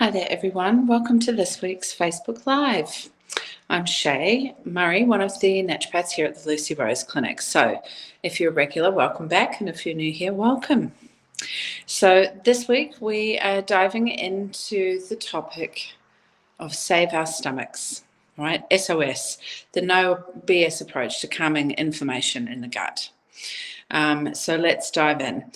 Hi there everyone, welcome to this week's Facebook Live. I'm Shae Murray, one of the naturopaths here at the Lucy Rose Clinic. So if you're a regular, welcome back, and if you're new here, welcome. So this week we are diving into the topic of save our stomachs, right? SOS, the no BS approach to calming inflammation in the gut. So let's dive in.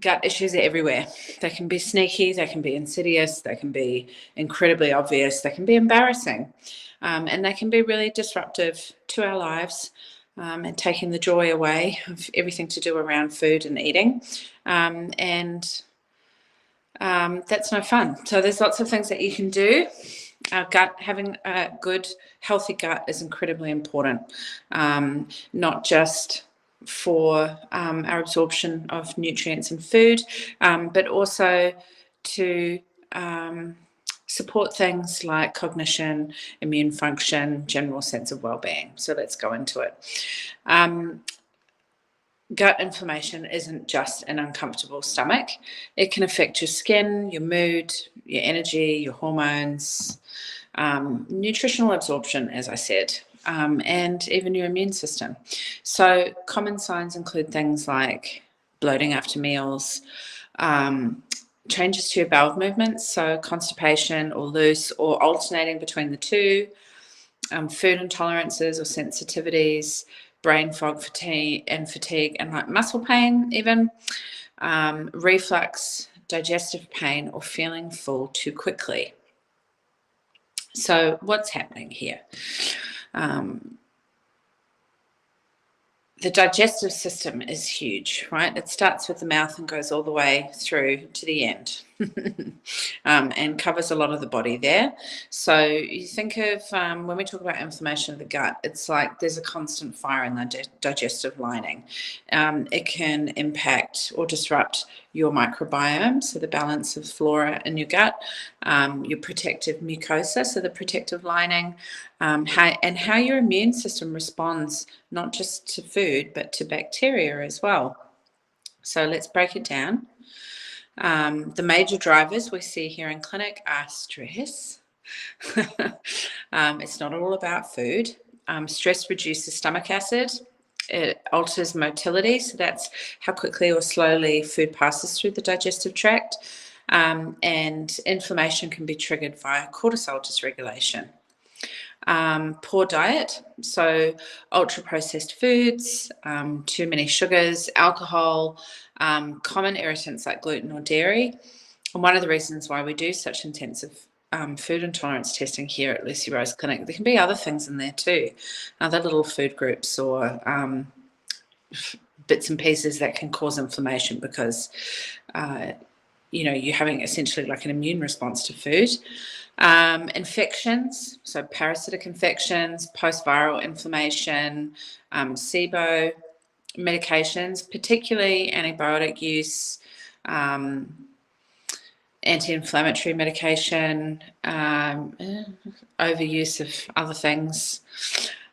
Gut issues are everywhere. They can be sneaky, they can be insidious, they can be incredibly obvious, they can be embarrassing, and they can be really disruptive to our lives and taking the joy away of everything to do around food and eating. And that's no fun. So there's lots of things that you can do. Our gut, having a good, healthy gut is incredibly important, not just for our absorption of nutrients and food, but also to support things like cognition, immune function, general sense of well-being. So let's go into it. Gut inflammation isn't just an uncomfortable stomach. It can affect your skin, your mood, your energy, your hormones, nutritional absorption, as I said, and even your immune system. So common signs include things like bloating after meals, changes to your bowel movements, so constipation or loose or alternating between the two, food intolerances or sensitivities, brain fog, fatigue and like muscle pain even, reflux, digestive pain, or feeling full too quickly. So what's happening here? The digestive system is huge, right? It starts with the mouth and goes all the way through to the end and covers a lot of the body there. So you think of when we talk about inflammation of the gut, it's like there's a constant fire in the digestive lining. It can impact or disrupt your microbiome, so the balance of flora in your gut, your protective mucosa, so the protective lining, how your immune system responds not just to food but to bacteria as well. So let's break it down. The major drivers we see here in clinic are stress. It's not all about food. Stress reduces stomach acid. It alters motility, so that's how quickly or slowly food passes through the digestive tract. And inflammation can be triggered via cortisol dysregulation. Poor diet, so ultra-processed foods, too many sugars, alcohol, common irritants like gluten or dairy. And one of the reasons why we do such intensive food intolerance testing here at Lucy Rose Clinic, there can be other things in there too, other little food groups or bits and pieces that can cause inflammation because you're having essentially like an immune response to food. Infections, so parasitic infections, post-viral inflammation, SIBO, medications, particularly antibiotic use, anti-inflammatory medication, overuse of other things,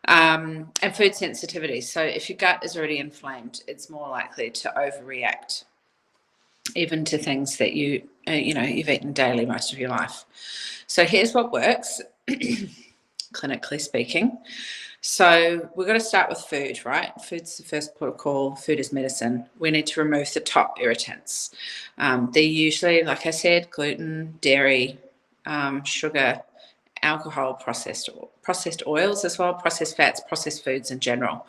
and food sensitivity. So if your gut is already inflamed, it's more likely to overreact even to things that you've eaten daily most of your life. So here's what works, clinically speaking. So we're going to start with food, right? Food's the first port of call. Food is medicine. We need to remove the top irritants. They're usually, like I said, gluten, dairy, sugar, alcohol, processed oils as well, processed fats, processed foods in general.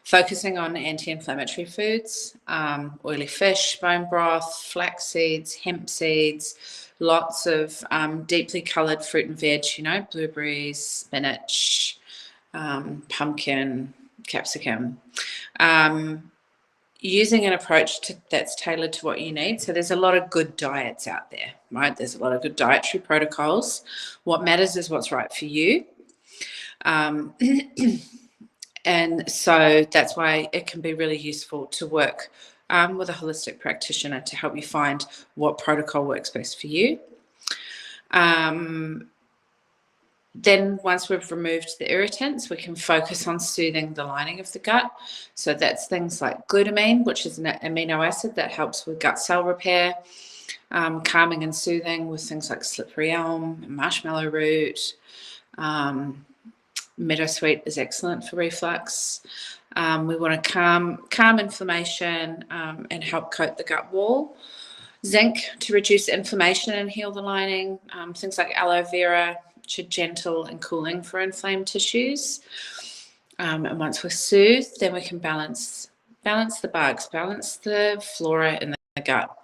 Focusing on anti-inflammatory foods, oily fish, bone broth, flax seeds, hemp seeds, lots of deeply coloured fruit and veg, blueberries, spinach, pumpkin, capsicum. Using an approach that's tailored to what you need. So there's a lot of good diets out there, right? There's a lot of good dietary protocols. What matters is what's right for you. And so that's why it can be really useful to work with a holistic practitioner to help you find what protocol works best for you. Then once we've removed the irritants, we can focus on soothing the lining of the gut. So that's things like glutamine, which is an amino acid that helps with gut cell repair. calming and soothing with things like slippery elm, marshmallow root. Meadowsweet is excellent for reflux. We want to calm inflammation and help coat the gut wall. Zinc to reduce inflammation and heal the lining. Things like aloe vera, which are gentle and cooling for inflamed tissues. And once we're soothed, then we can balance the bugs, balance the flora in the gut.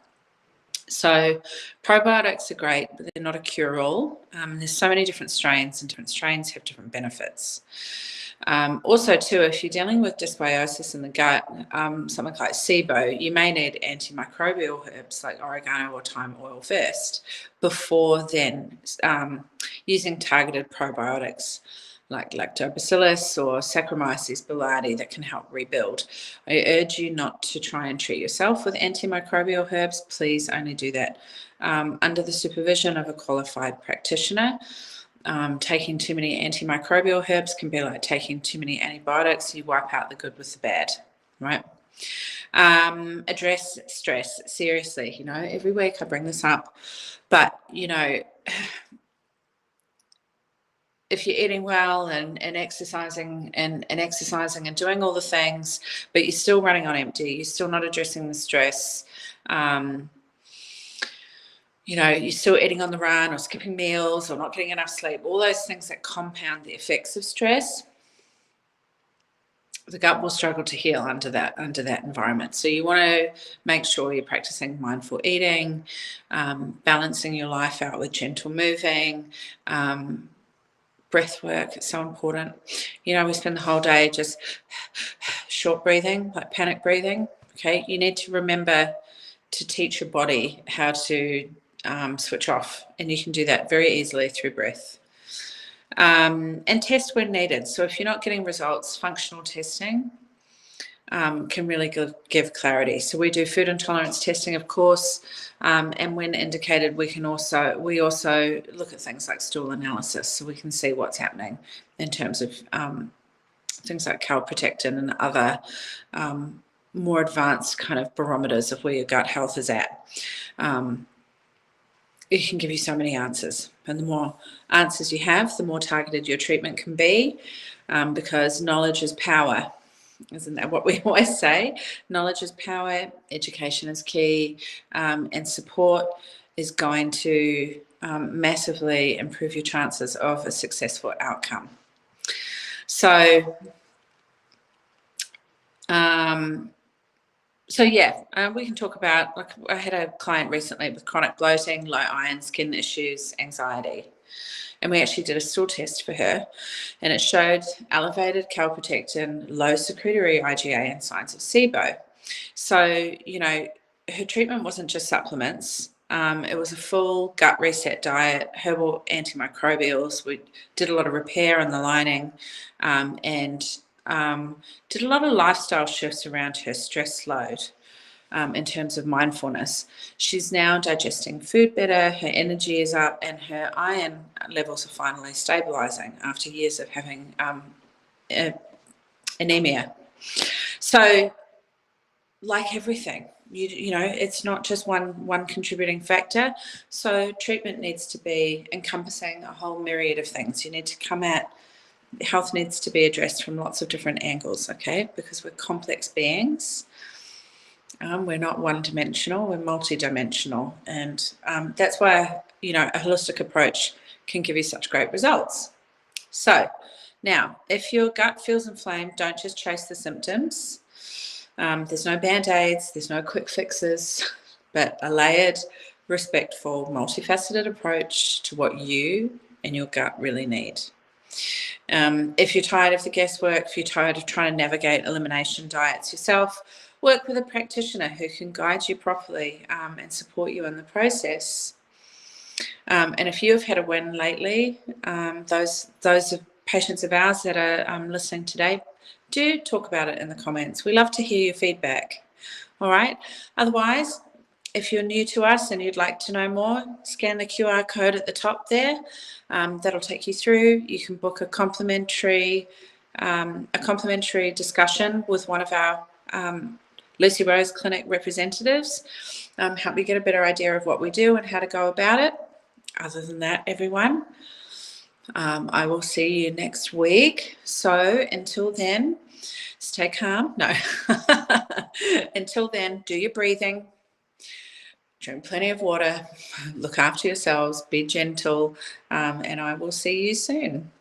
So probiotics are great, but they're not a cure-all. There's so many different strains, and different strains have different benefits. Also, too, if you're dealing with dysbiosis in the gut, something like SIBO, you may need antimicrobial herbs like oregano or thyme oil first, before then using targeted probiotics like lactobacillus or Saccharomyces boulardii that can help rebuild. I urge you not to try and treat yourself with antimicrobial herbs. Please only do that under the supervision of a qualified practitioner. Taking too many antimicrobial herbs can be like taking too many antibiotics. You wipe out the good with the bad, right? Address stress. Seriously, you know, every week I bring this up, but, you know, if you're eating well and exercising and doing all the things, but you're still running on empty, you're still not addressing the stress, you know, you're still eating on the run or skipping meals or not getting enough sleep, all those things that compound the effects of stress, the gut will struggle to heal under that environment. So you want to make sure you're practicing mindful eating, balancing your life out with gentle moving, breath work is so important. You know, we spend the whole day just short breathing, like panic breathing. Okay, you need to remember to teach your body how to switch off, and you can do that very easily through breath. And test when needed. So if you're not getting results, functional testing can really give clarity. So we do food intolerance testing, of course, and when indicated, we also look at things like stool analysis, so we can see what's happening in terms of things like calprotectin and other more advanced kind of barometers of where your gut health is at. It can give you so many answers, and the more answers you have, the more targeted your treatment can be, because knowledge is power. Isn't that what we always say? Knowledge is power, education is key, and support is going to massively improve your chances of a successful outcome. So, we can talk about, like, I had a client recently with chronic bloating, low iron, skin issues, anxiety. And we actually did a stool test for her, and it showed elevated calprotectin, low secretory IgA, and signs of SIBO. So, you know, her treatment wasn't just supplements. It was a full gut reset diet, herbal antimicrobials. We did a lot of repair on the lining, and did a lot of lifestyle shifts around her stress load. In terms of mindfulness, she's now digesting food better, her energy is up, and her iron levels are finally stabilizing after years of having anemia. So, like everything, you know, it's not just one contributing factor. So treatment needs to be encompassing a whole myriad of things. You need to come at health needs to be addressed from lots of different angles, okay? Because we're complex beings. We're not one-dimensional, we're multi-dimensional, and that's why, you know, a holistic approach can give you such great results. So now, if your gut feels inflamed, don't just chase the symptoms. There's no band-aids, there's no quick fixes, but a layered, respectful, multifaceted approach to what you and your gut really need. If you're tired of the guesswork, if you're tired of trying to navigate elimination diets yourself, work with a practitioner who can guide you properly and support you in the process. And if you have had a win lately, those are patients of ours that are listening today, do talk about it in the comments. We love to hear your feedback. All right. Otherwise, if you're new to us and you'd like to know more, scan the QR code at the top there. That'll take you through. You can book a complimentary discussion with one of our Lucy Rose Clinic representatives, help you get a better idea of what we do and how to go about it. Other than that, everyone, I will see you next week. So until then, stay calm. No. Until then, do your breathing, drink plenty of water, look after yourselves, be gentle, and I will see you soon.